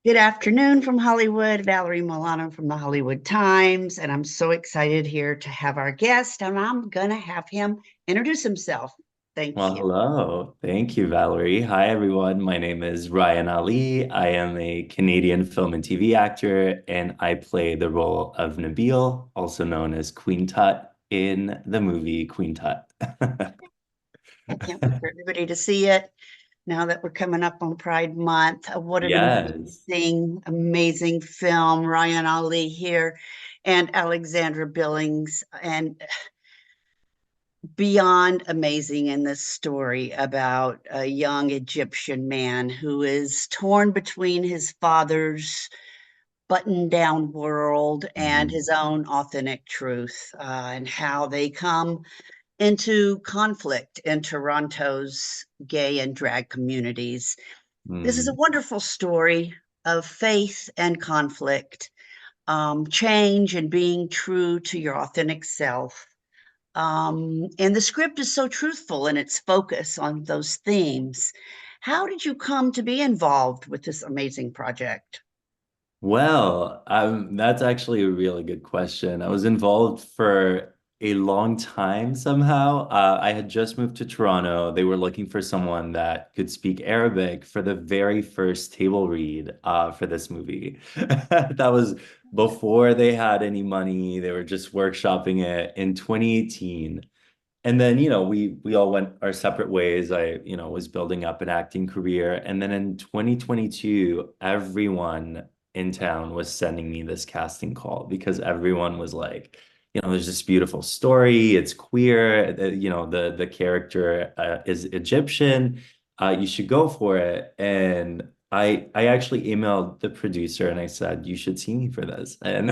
Good afternoon from Hollywood, Valerie Milano from the Hollywood Times, and I'm so excited here to have our guest, and I'm gonna have him introduce himself. Thank Well, you. hello. Thank you, Valerie. Hi, everyone. My name is Ryan Ali. I am a Canadian film and TV actor, and I play the role of Nabal, also known as Queen Tut, in the movie Queen Tut. I can't wait for everybody to see it now that we're coming up on Pride Month. What an Yes. amazing film. Ryan Ali here and Alexandra Billings, and beyond amazing in this story about a young Egyptian man who is torn between his father's button down world and Mhm. his own authentic truth, and how they come into conflict in Toronto's gay and drag communities. This is a Mm. wonderful story of faith and conflict, change and being true to your authentic self. And the script is so truthful in its focus on those themes. How did you come to be involved with this amazing project? Well, that's actually a really good question. I was involved for a long time somehow. I had just moved to Toronto. They were looking for someone that could speak Arabic for the very first table read for this movie. That was before they had any money. They were just workshopping it in 2018. And then, we all went our separate ways. I, was building up an acting career. And then in 2022, everyone in town was sending me this casting call because everyone was like, there's this beautiful story. It's queer. The character is Egyptian. You should go for it. And I actually emailed the producer and I said, you should see me for this. And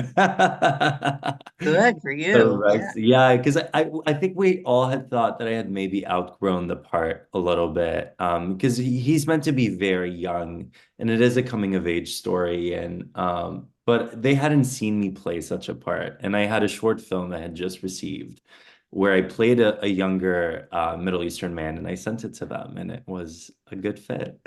Good for you. Yeah. Correct. Yeah, because I think we all had thought that I had maybe outgrown the part a little bit. Because he's meant to be very young and it is a coming of age story. And but they hadn't seen me play such a part. And I had a short film I had just received where I played a younger Middle Eastern man and I sent it to them and it was a good fit.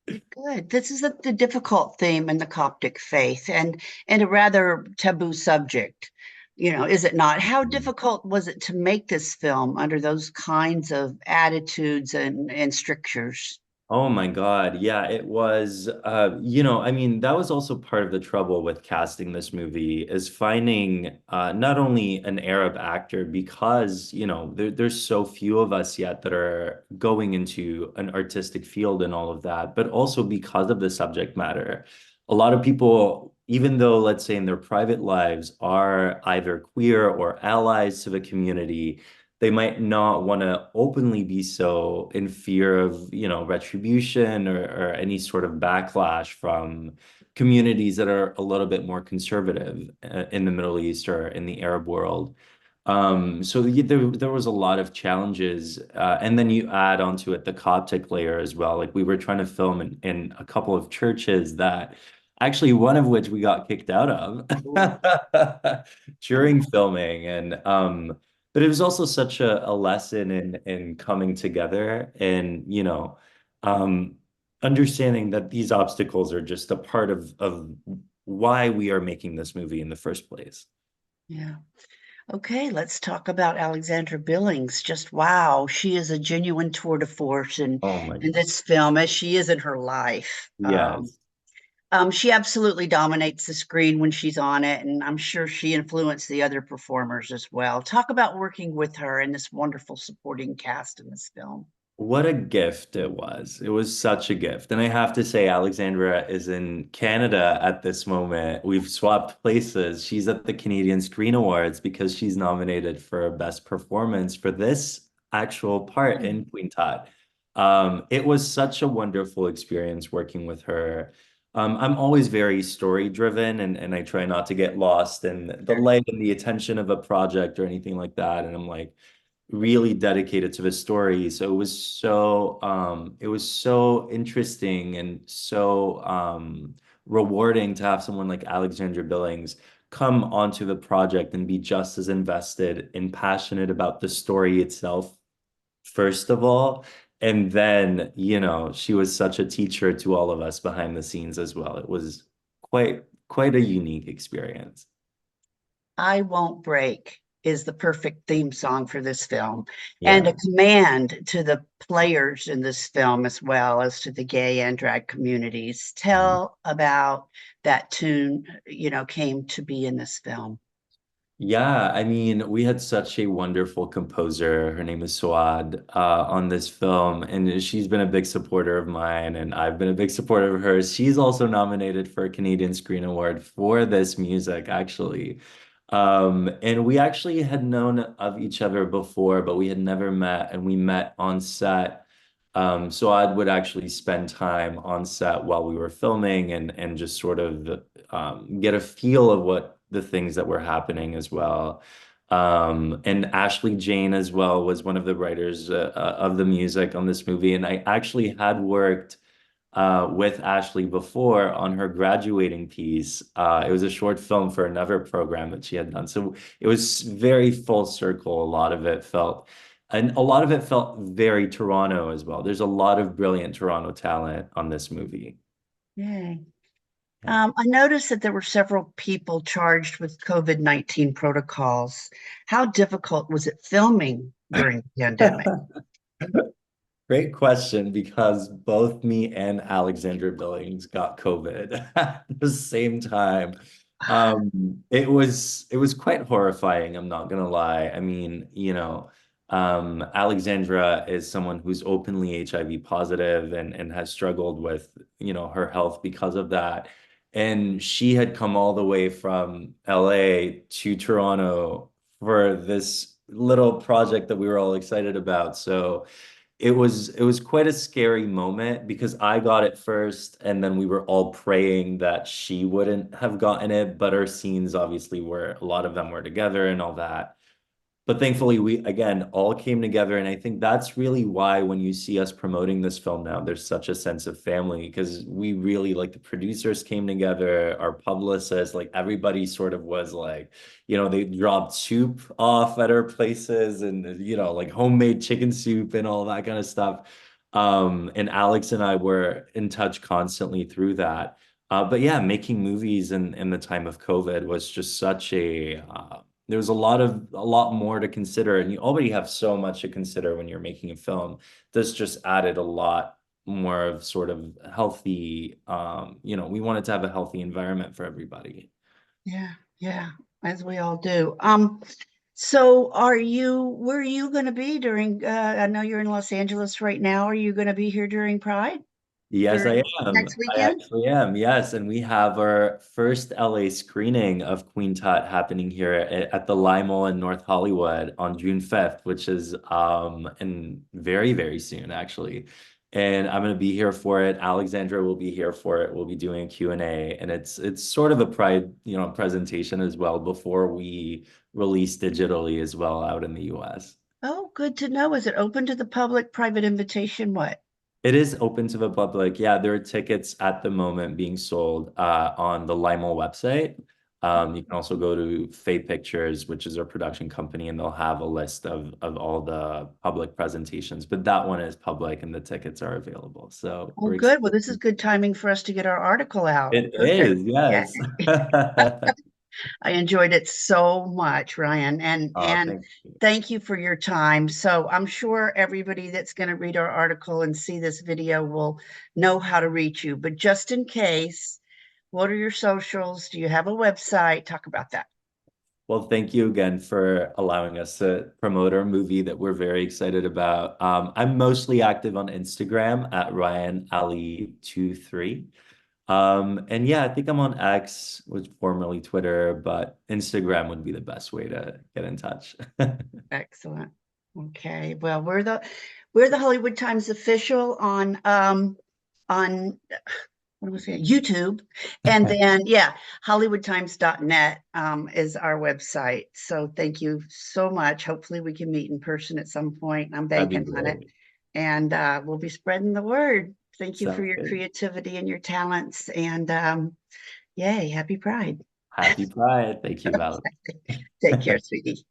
Good. This is the difficult theme in the Coptic faith, and a rather taboo subject, is it not? How difficult was it to make this film under those kinds of attitudes and strictures? Oh my God. Yeah, it was, I mean, that was also part of the trouble with casting this movie is finding not only an Arab actor because, there's so few of us yet that are going into an artistic field and all of that, but also because of the subject matter. A lot of people, even though, let's say, in their private lives are either queer or allies to the community, they might not want to openly be so in fear of, retribution or any sort of backlash from communities that are a little bit more conservative in the Middle East or in the Arab world. There was a lot of challenges. And then you add onto it the Coptic layer as well. Like we were trying to film in a couple of churches that actually one of which we got kicked out of Ooh. during filming. But it was also such a lesson in coming together and, um, understanding that these obstacles are just a part of why we are making this movie in the first place. Yeah. Okay, let's talk about Alexandra Billings. Just wow, she is a genuine tour de force Oh my in God. this film, as she is in her life. Yes. She absolutely dominates the screen when she's on it, and I'm sure she influenced the other performers as well. Talk about working with her and this wonderful supporting cast in this film. What a gift it was. It was such a gift. And I have to say, Alexandra is in Canada at this moment. We've swapped places. She's at the Canadian Screen Awards because she's nominated for Best Performance for this actual part Hmm. in Queen Tut. It was such a wonderful experience working with her. I'm always very story driven and I try not to get lost in the light and the attention of a project or anything like that. And I'm like, really dedicated to the story. So it was so interesting and so rewarding to have someone like Alexandra Billings come onto the project and be just as invested and passionate about the story itself, first of all, And then, she was such a teacher to all of us behind the scenes as well. It was quite a unique experience. I Won't Break is the perfect theme song for this film, and a Yeah. command to the players in this film as well as to the gay and drag communities. Tell about that tune, came to be in this film. Yeah, I mean, we had such a wonderful composer. Her name is Suad, on this film, and she's been a big supporter of mine, and I've been a big supporter of hers. She's also nominated for a Canadian Screen Award for this music, actually. And we actually had known of each other before, but we had never met, and we met on set. Suad would actually spend time on set while we were filming and just sort of get a feel of what the things that were happening as well. And Ashley Jane as well was one of the writers of the music on this movie. And I actually had worked with Ashley before on her graduating piece. It was a short film for another program that she had done. So it was very full circle. And a lot of it felt very Toronto as well. There's a lot of brilliant Toronto talent on this movie. Yay. Yeah. I noticed that there were several people charged with COVID-19 protocols. How difficult was it filming during the pandemic? Great question because both me and Alexandra Billings got COVID at the same time. It was quite horrifying, I'm not gonna lie. I mean, Alexandra is someone who's openly HIV positive and has struggled with, her health because of that. And she had come all the way from LA to Toronto for this little project that we were all excited about. So it was quite a scary moment because I got it first, and then we were all praying that she wouldn't have gotten it, but our scenes obviously were a lot of them were together and all that. But thankfully, we again all came together. And I think that's really why when you see us promoting this film now, there's such a sense of family because we really like the producers came together, our publicists, like everybody sort of was like, they dropped soup off at our places and, like homemade chicken soup and all that kind of stuff. And Alex and I were in touch constantly through that. But yeah, making movies in the time of COVID was just such there was a lot more to consider, and you already have so much to consider when you're making a film. This just added a lot more of sort of healthy, we wanted to have a healthy environment for everybody. Yeah, yeah, as we all do. So where are you going to be during, I know you're in Los Angeles right now. Are you going to be here during Pride Yes, I during am. next I weekend? actually am. Yes, and we have our first LA screening of Queen Tut happening here at the Limo in North Hollywood on June 5th, which is in very, very soon actually. And I'm going to be here for it. Alexandra will be here for it. We'll be doing a Q&A, and it's sort of a Pride, presentation as well before we release digitally as well out in the US. Oh, good to know. Is it open to the public, private invitation? What? It is open to the public. Yeah, there are tickets at the moment being sold on the Limo website. You can also go to Fate Pictures, which is our production company, and they'll have a list of all the public presentations. But that one is public and the tickets are available. So Oh, we're good. Well, excited. this is good timing for us to get our article out. It Perfect. is, Yeah. yes. I enjoyed it so much, Ryan, and Oh, and thank you. thank you for your time. So I'm sure everybody that's going to read our article and see this video will know how to reach you. But just in case, what are your socials? Do you have a website? Talk about that. Well, thank you again for allowing us to promote our movie that we're very excited about. I'm mostly active on Instagram at Ryan Ali 23. And yeah, I think I'm on X, which formerly Twitter, but Instagram would be the best way to get in touch. Excellent. Okay. Well, we're the Hollywood Times official on what was it? YouTube. And then yeah, hollywoodtimes.net is our website. So thank you so much. Hopefully we can meet in person at some point. I'm That'd be banking on it. great. And we'll be spreading the word. Thank you for Sounds your good. creativity and your talents. And yay, happy Pride. Happy Pride. Thank you, Val. Take care, sweetie.